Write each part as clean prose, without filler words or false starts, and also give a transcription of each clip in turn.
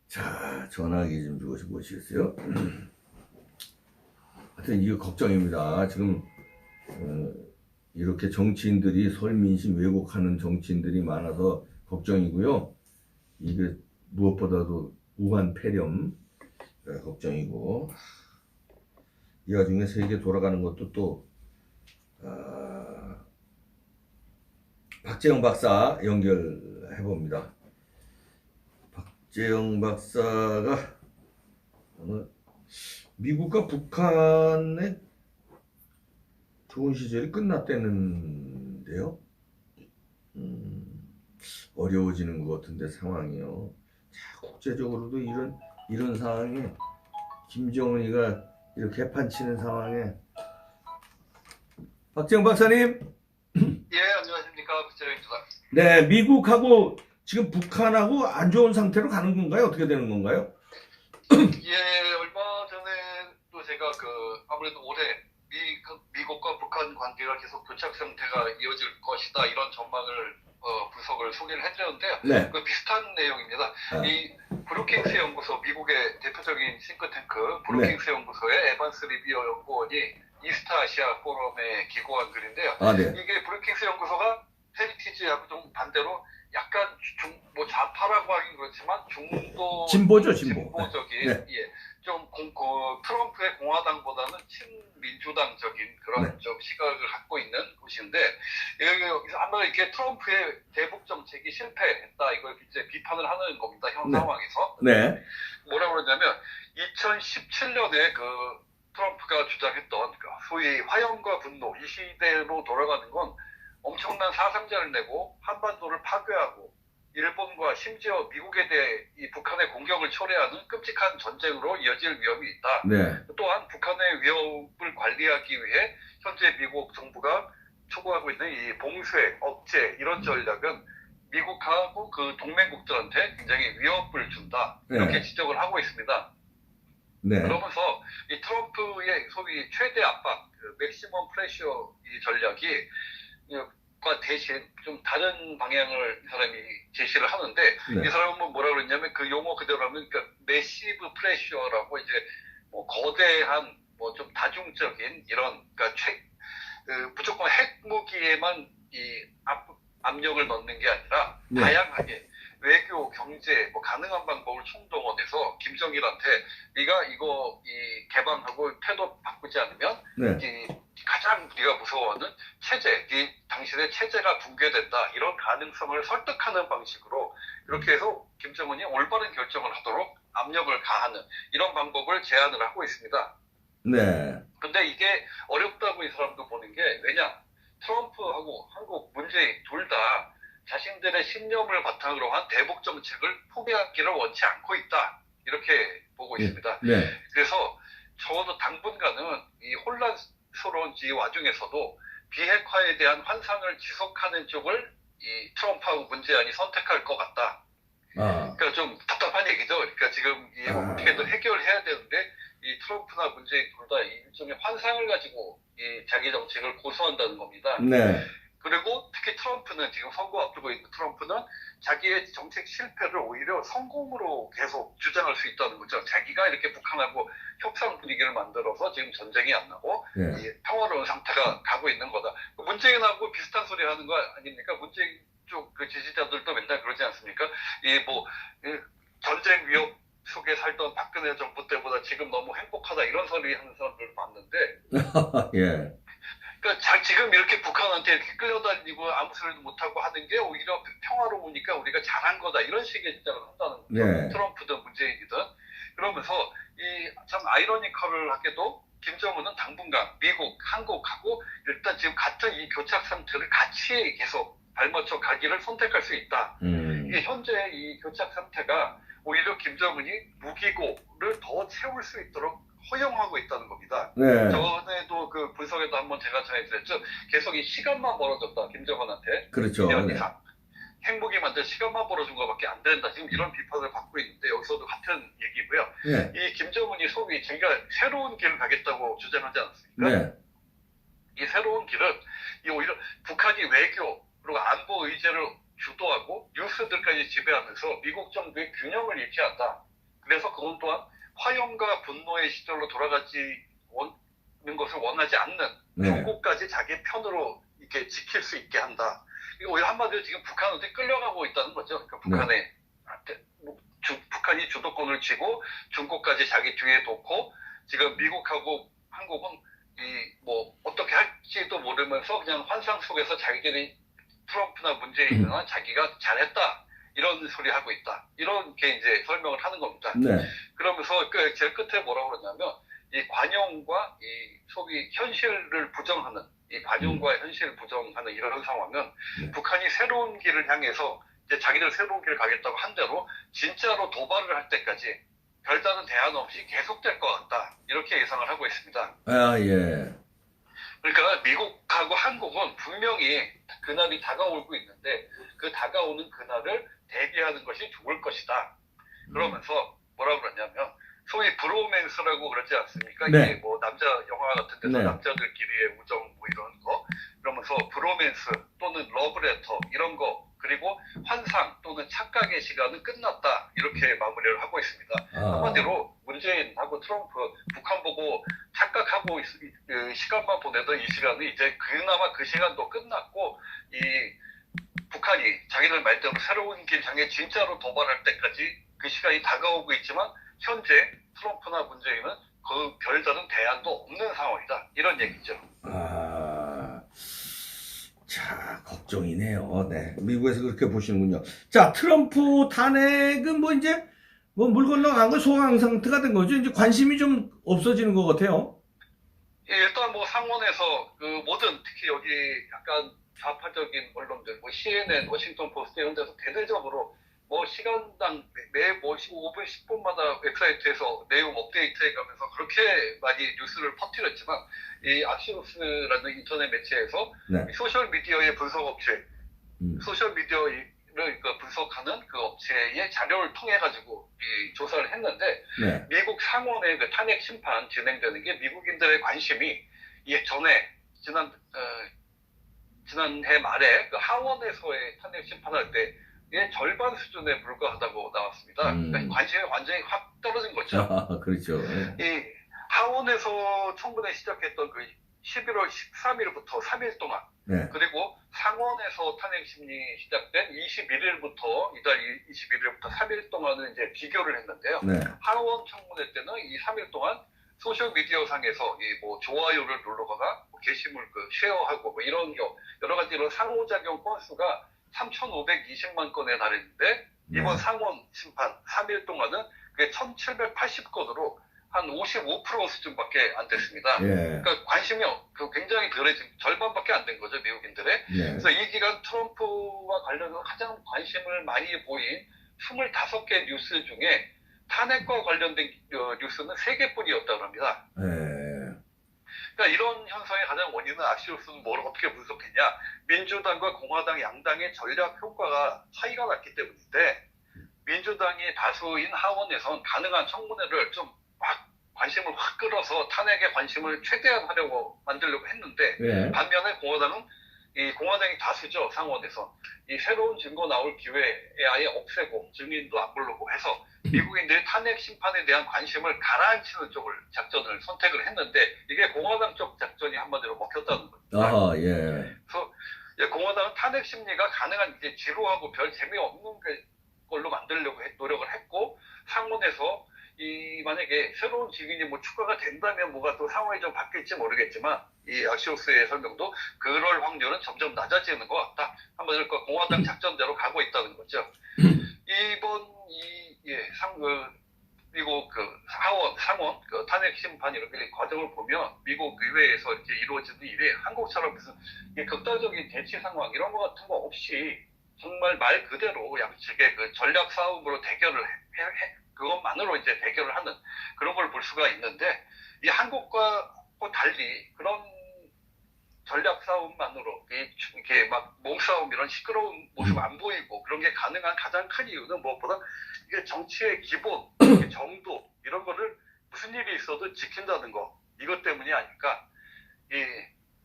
자, 전화기 좀 주고 보시겠어요? 하여튼 이거 걱정입니다. 지금 이렇게 정치인들이 설민심 왜곡하는 정치인들이 많아서 걱정이고요. 이게 무엇보다도 우한 폐렴 걱정이고, 이 와중에 세계 돌아가는 것도 또 박재영 박사 연결해 봅니다. 박재영 박사가 미국과 북한의 좋은 시절이 끝났다는데요. 어려워지는 것 같은데 상황이요. 자, 국제적으로도 이런 상황에 김정은이가 이렇게 개판치는 상황에 박재영 박사님. 예, 안녕하십니까. 박재영입니다. 네, 미국하고 지금 북한하고 안 좋은 상태로 가는 건가요? 어떻게 되는 건가요? 예, 얼마 전에도 제가 아무래도 올해 미국과 북한 관계가 계속 교착 상태가 이어질 것이다, 이런 전망을 분석을 소개를 해드렸는데요. 네. 그 비슷한 내용입니다. 이 브루킹스 연구소, 미국의 대표적인 싱크탱크 브루킹스 연구소의 에반스 리비어 연구원이 이스트아시아 포럼에 기고한 글인데요. 네. 이게 브루킹스 연구소가 헤리티지하고 좀 반대로 약간 좌파라고 하긴 그렇지만 진보죠. 진보적인, 네. 예, 트럼프의 공화당보다는 친민주당적인 그런 좀 시각을 갖고 있는 곳인데, 여기서 아마 이렇게 트럼프의 대북 정책이 실패했다, 이걸 이제 비판을 하는 겁니다. 현 상황에서. 네. 뭐라고 그러냐면 2017년에 트럼프가 주장했던 소위 화염과 분노, 이 시대로 돌아가는 건 엄청난 사상자를 내고 한반도를 파괴하고 일본과 심지어 미국에 대해 이 북한의 공격을 초래하는 끔찍한 전쟁으로 이어질 위험이 있다. 네. 또한 북한의 위협을 관리하기 위해 현재 미국 정부가 추구하고 있는 이 봉쇄, 억제, 이런 전략은 미국하고 그 동맹국들한테 굉장히 위협을 준다, 이렇게 지적을 하고 있습니다. 네. 그러면서 이 트럼프의 소위 최대 압박, 맥시멈 프레셔 이 전략이 과 대신 좀 다른 방향을 이 사람이 제시를 하는데, 이 사람은 뭐라 그랬냐면 그 용어 그대로 하면 매시브 프레셔라고, 이제 거대한 좀 다중적인 이런 무조건 핵무기에만 이 압력을 넣는 게 아니라 다양하게 외교, 경제, 가능한 방법을 총동원해서 김정일한테 네가 이거 개방하고 태도 바꾸지 않으면 가장 우리가 무서워하는 체제, 당신의 체제가 붕괴된다, 이런 가능성을 설득하는 방식으로 이렇게 해서 김정은이 올바른 결정을 하도록 압력을 가하는 이런 방법을 제안을 하고 있습니다. 네. 근데 이게 어렵다고 이 사람도 보는 게, 왜냐, 트럼프하고 한국, 문재인 둘 다 자신들의 신념을 바탕으로 한 대북 정책을 포기하기를 원치 않고 있다, 이렇게 보고 있습니다. 네. 그래서 적어도 당분간은 이 혼란스러운 이 와중에서도 비핵화에 대한 환상을 지속하는 쪽을 이 트럼프하고 문재인이 선택할 것 같다. 그러니까 좀 답답한 얘기죠. 그러니까 지금 어떻게든 해결해야 되는데, 이 트럼프나 문재인 둘 다 일종의 환상을 가지고 이 자기 정책을 고수한다는 겁니다. 네. 그리고 특히 트럼프는, 지금 선거 앞두고 있는 트럼프는 자기의 정책 실패를 오히려 성공으로 계속 주장할 수 있다는 거죠. 자기가 이렇게 북한하고 협상 분위기를 만들어서 지금 전쟁이 안 나고 이 평화로운 상태가 가고 있는 거다. 문재인하고 비슷한 소리 하는 거 아닙니까? 문재인 쪽 지지자들도 맨날 그러지 않습니까? 전쟁 위협 속에 살던 박근혜 정부 때보다 지금 너무 행복하다, 이런 소리 하는 사람들을 봤는데, 예. 그러니까 지금 이렇게 북한한테 이렇게 끌려다니고 아무 소리도 못하고 하는 게 오히려 평화로우니까 우리가 잘한 거다, 이런 식의 주장을 한다는 거죠. 트럼프든 문재인이든. 그러면서 참 아이러니컬하게도 김정은은 당분간 미국, 한국하고 일단 지금 같은 이 교착 상태를 같이 계속 발맞춰 가기를 선택할 수 있다. 이게 현재 이 교착 상태가 오히려 김정은이 무기고를 더 채울 수 있도록 허용하고 있다는 겁니다. 전에도 그 분석에도 한번 제가 전해드렸죠. 계속 이 시간만 벌어졌다, 김정은한테. 그렇죠. 2년 이상. 핵무기 만들 시간만 벌어준 것밖에 안 된다, 지금 이런 비판을 받고 있는데, 여기서도 같은 얘기고요. 이 김정은이 소위 자기가 새로운 길을 가겠다고 주장하지 않습니까? 이 새로운 길은 오히려 북한이 외교 그리고 안보 의제를 주도하고 뉴스들까지 지배하면서 미국 정부의 균형을 잃게 한다. 그래서 그건 또한 화염과 분노의 시절로 돌아가지 는 것을 원하지 않는 네. 중국까지 자기 편으로 이렇게 지킬 수 있게 한다. 이거 오히려 한마디로 지금 북한한테 끌려가고 있다는 거죠. 그러니까 북한이 주도권을 쥐고 중국까지 자기 뒤에 놓고 지금 미국하고 한국은 뭐 어떻게 할지도 모르면서 그냥 환상 속에서 자기들이 트럼프나 문재인이나 자기가 잘했다 이런 소리 하고 있다. 이렇게 이제 설명을 하는 겁니다. 네. 그러면서 제일 끝에 뭐라고 그러냐면 이 관용과 이 소위 현실을 부정하는 이 관용과 현실을 부정하는 이런 상황은 북한이 새로운 길을 향해서 이제 자기들 새로운 길을 가겠다고 한 대로 진짜로 도발을 할 때까지 별다른 대안 없이 계속될 것 같다. 이렇게 예상을 하고 있습니다. 아, 예. 그러니까 미국하고 한국은 분명히 그날이 다가오고 있는데 그 다가오는 그날을 대비하는 것이 좋을 것이다. 그러면서 뭐라고 그러냐면 소위 브로맨스라고 그러지 않습니까? 네. 이게 뭐 남자 영화 같은 데서 네. 남자들끼리의 우정 뭐 이런 거 그러면서 브로맨스 또는 러브레터 이런 거 그리고 환상 또는 착각의 시간은 끝났다 이렇게 마무리를 하고 있습니다. 한마디로 문재인하고 트럼프 북한 보고 착각하고 시간만 보내던 이 시간은 이제 그나마 그 시간도 끝났고 이 북한이 자기들 말대로 새로운 길 향해 진짜로 도발할 때까지 그 시간이 다가오고 있지만 현재 트럼프나 문재인은 그 별다른 대안도 없는 상황이다. 이런 얘기죠. 자, 걱정이네요. 네. 미국에서 그렇게 보시는군요. 자, 트럼프 탄핵은 뭐 이제 뭐 물 건너간 거 소강 상태가 된 거죠. 이제 관심이 좀 없어지는 것 같아요. 예, 일단 뭐 상원에서 그 모든 특히 여기 약간 좌파적인 언론들, 뭐 CNN, 워싱턴 포스트 이런 데서 대대적으로 뭐 시간당 매 5분, 10분마다 웹사이트에서 내용 업데이트해 가면서 그렇게 많이 뉴스를 퍼뜨렸지만 이 악시오스라는 인터넷 매체에서 네. 소셜 미디어의 분석 업체, 소셜 미디어를 분석하는 그 업체의 자료를 통해 가지고 이 조사를 했는데 네. 미국 상원의 그 탄핵 심판 진행되는 게 미국인들의 관심이 전에 지난해 말에 그 하원에서의 탄핵 심판할 때의 절반 수준에 불과하다고 나왔습니다. 그러니까 관심이 완전히 확 떨어진 거죠. 아, 그렇죠. 이 하원에서 청문회 시작했던 그 11월 13일부터 3일 동안 네. 그리고 상원에서 탄핵 심리 시작된 21일부터 이달 21일부터 3일 동안은 이제 비교를 했는데요. 네. 하원 청문회 때는 이 3일 동안 소셜 미디어 상에서 이 뭐 좋아요를 누르거나 뭐 게시물 그 쉐어하고 뭐 이런 여러 가지 이런 상호작용 건수가 3,520만 건에 달했는데 이번 상원 심판 3일 동안은 그게 1,780건으로 한 55% 수준밖에 안 됐습니다. 예. 그러니까 관심이 굉장히 덜해진 절반밖에 안 된 거죠, 미국인들의. 예. 그래서 이 기간 트럼프와 관련해서 가장 관심을 많이 보인 25개 뉴스 중에 탄핵과 관련된 뉴스는 3개뿐이었다고 합니다. 예. 그러니까 이런 현상의 가장 원인은 악시오스는 뭘 어떻게 분석했냐. 민주당과 공화당 양당의 전략 효과가 차이가 났기 때문인데 민주당이 다수인 하원에선 가능한 청문회를 좀 막 관심을 확 끌어서 탄핵에 관심을 최대한 하려고 만들려고 했는데 예. 반면에 공화당이 다수죠 상원에서 이 새로운 증거 나올 기회에 아예 없애고 증인도 안 부르고 해서 미국인들이 탄핵 심판에 대한 관심을 가라앉히는 쪽을 작전을 선택을 했는데 이게 공화당 쪽 작전이 한마디로 먹혔다는 겁니다. 아, 예. 그래서 공화당은 탄핵 심리가 가능한 이제 지루하고 별 재미없는 걸로 만들려고 노력을 했고 상원에서 만약에 새로운 증인이 뭐 추가가 된다면 뭐가 또 상황이 좀 바뀔지 모르겠지만 이 악시오스의 설명도 그럴 확률은 점점 낮아지는 것 같다. 한마디로 공화당 작전대로 가고 있다는 거죠. 이번 미국 상원 탄핵 심판 이렇게 과정을 보면 미국 의회에서 이렇게 이루어지는 일이 한국처럼 무슨 극단적인 대치 상황 이런 것 같은 거 없이 정말 말 그대로 양측의 그 전략 싸움으로 대결을 그것만으로 이제 대결을 하는 그런 걸 볼 수가 있는데 이 한국과 달리 그런 전략 싸움만으로 이렇게 막 몸싸움 이런 시끄러운 모습 안 보이고 그런 게 가능한 가장 큰 이유는 무엇보다 이게 정치의 기본, 정도 이런 거를 무슨 일이 있어도 지킨다는 거 이것 때문이 아닐까.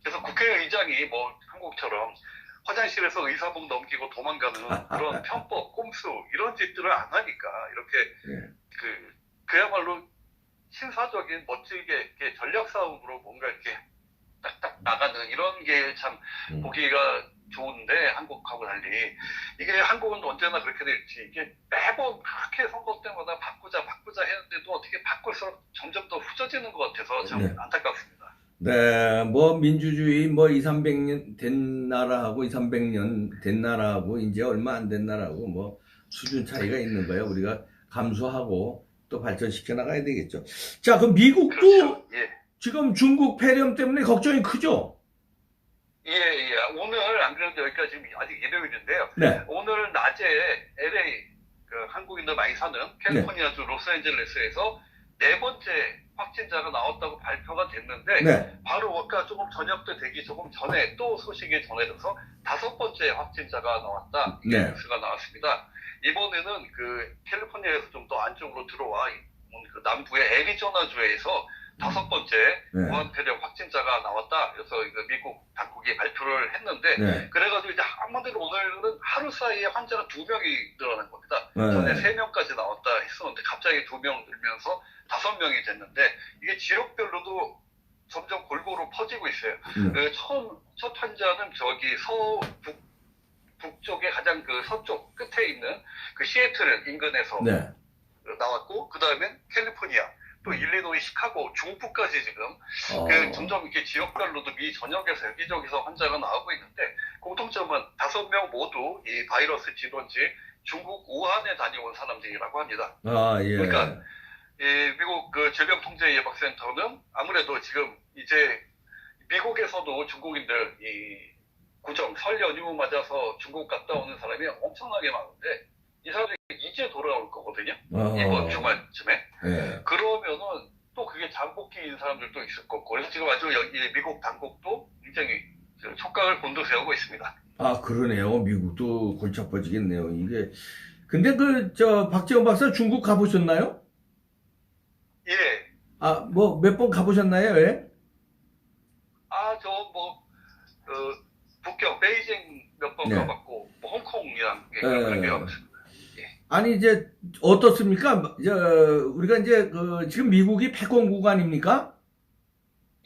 그래서 국회의장이 뭐 한국처럼 화장실에서 의사복 넘기고 도망가는 그런 편법, 꼼수 이런 짓들을 안 하니까 이렇게 그야말로 신사적인 멋지게 이렇게 전략 싸움으로 뭔가 이렇게 딱딱 나가는 이런 게 참 보기가 좋은데, 한국하고 달리 이게 한국은 언제나 그렇게 될지, 이게 매번 그렇게 선거 때마다 바꾸자 했는데도 어떻게 바꿀수록 점점 더 후져지는 것 같아서 참 네. 안타깝습니다. 네, 뭐 민주주의 뭐 2, 300년 된 나라하고 2, 300년 된 나라하고 이제 얼마 안 된 나라하고 뭐 수준 차이가 있는 거예요. 우리가 감수하고 또 발전시켜 나가야 되겠죠. 자, 그럼 미국도 그렇죠. 예. 지금 중국 폐렴 때문에 걱정이 크죠? 예. 오늘 안 그래도 여기까지 지금 아직 일요일인데요. 네. 오늘 낮에 LA, 한국인들 많이 사는 캘리포니아주 로스앤젤레스에서 네 번째 확진자가 나왔다고 발표가 됐는데, 네. 바로 아까 조금 저녁 때 되기 조금 전에 또 소식이 전해져서 다섯 번째 확진자가 나왔다. 이 네. 뉴스가 나왔습니다. 이번에는 캘리포니아에서 좀 더 안쪽으로 들어와 그 남부의 애리조나주에서 다섯 번째 네. 무한 폐렴 확진자가 나왔다. 그래서 미국 당국이 발표를 했는데, 네. 그래가지고 이제 한마디로 오늘은 하루 사이에 환자가 2명이 늘어난 겁니다. 네. 전에 3명까지 나왔다 했었는데 갑자기 2명 늘면서 5명이 됐는데, 이게 지역별로도 점점 골고루 퍼지고 있어요. 첫 환자는 저기 북쪽에 가장 서쪽 끝에 있는 시애틀 인근에서 네. 나왔고, 그 다음엔 캘리포니아, 또 일리노이, 시카고, 중부까지 지금 점점 이렇게 지역별로도 미 전역에서 여기저기서 환자가 나오고 있는데, 공통점은 5명 모두 이 바이러스 진원지 중국 우한에 다녀온 사람들이라고 합니다. 아, 예. 그러니까 미국 질병통제예방센터는 아무래도 지금 이제 미국에서도 중국인들 구정 설 연휴 맞아서 중국 갔다 오는 사람이 엄청나게 많은데, 이 사람들이 이제 돌아올 거거든요. 이번 주말쯤에. 예. 그러면은 또 그게 잠복기인 사람들도 있을 거고, 그래서 지금 아주 미국 당국도 굉장히 촉각을 곤두세우고 있습니다. 아, 그러네요. 미국도 골치 아파지겠네요. 이게. 근데 박지원 박사 중국 가보셨나요? 예. 아, 뭐, 몇 번 가보셨나요? 예? 북경, 베이징 몇 번 네. 가봤고, 홍콩이랑 그런 게 없습니다. 아니, 이제, 어떻습니까? 우리가 이제, 지금 미국이 패권국 아닙니까?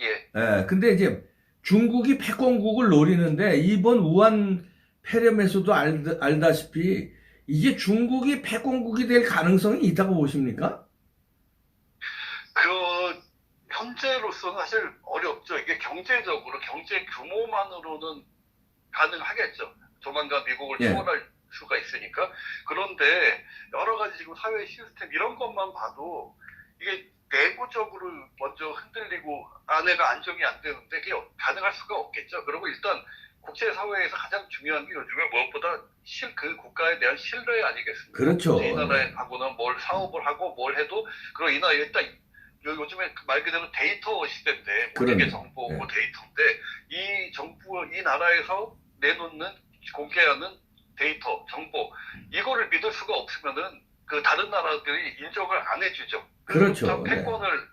예. 예, 근데 이제, 중국이 패권국을 노리는데, 이번 우한 폐렴에서도 알다시피, 이게 중국이 패권국이 될 가능성이 있다고 보십니까? 현재로서는 사실 어렵죠. 이게 경제적으로, 경제 규모만으로는 가능하겠죠. 조만간 미국을 예. 초월할 수가 있으니까. 그런데 여러 가지 지금 사회 시스템 이런 것만 봐도 이게 내부적으로 먼저 흔들리고 안에가 안정이 안 되는데 그게 가능할 수가 없겠죠. 그리고 일단 국제사회에서 가장 중요한 게 요즘에 무엇보다 그 국가에 대한 신뢰 아니겠습니까? 그렇죠. 이 나라하고는 뭘 사업을 하고 뭘 해도, 그리고 이 나라 일단 요즘에 말 그대로 데이터 시대인데, 모든 게 정보고 네. 데이터인데, 이 나라에서 내놓는, 공개하는 데이터, 정보, 이거를 믿을 수가 없으면은 다른 나라들이 인정을 안 해주죠. 그렇죠. 패권을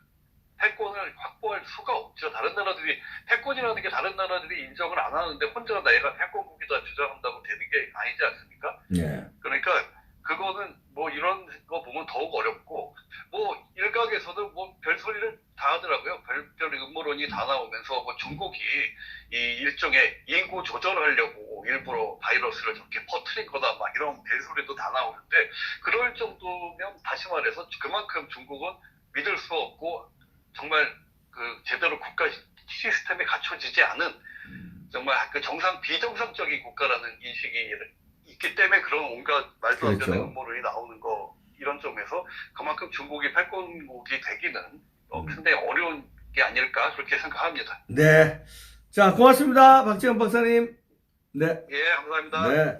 확보할 수가 없죠. 다른 나라들이, 패권이라는 게 다른 나라들이 인정을 안 하는데 혼자 내가 패권국이다 주장한다고 되는 게 아니지 않습니까? 예. 그러니까 그거는 뭐 이런 거 보면 더욱 어렵고, 뭐 일각에서는 뭐 별소리를 다 하더라고요. 별 음모론이 다 나오면서 뭐 중국이 이 일종의 인구 조절하려고 일부러 바이러스를 저렇게 퍼뜨린 거다 막 이런 별소리도 다 나오는데, 그럴 정도면 다시 말해서 그만큼 중국은 믿을 수 없고 정말 제대로 국가 시스템이 갖춰지지 않은 정말 비정상적인 국가라는 인식이 있기 때문에 그런 온갖 말도 안 되는 그렇죠. 음모론이 나오는 거, 이런 점에서 그만큼 중국이 패권국이 되기는 상당히 어려운 게 아닐까 그렇게 생각합니다. 네. 자, 고맙습니다. 박지원 박사님. 네. 예, 감사합니다. 네.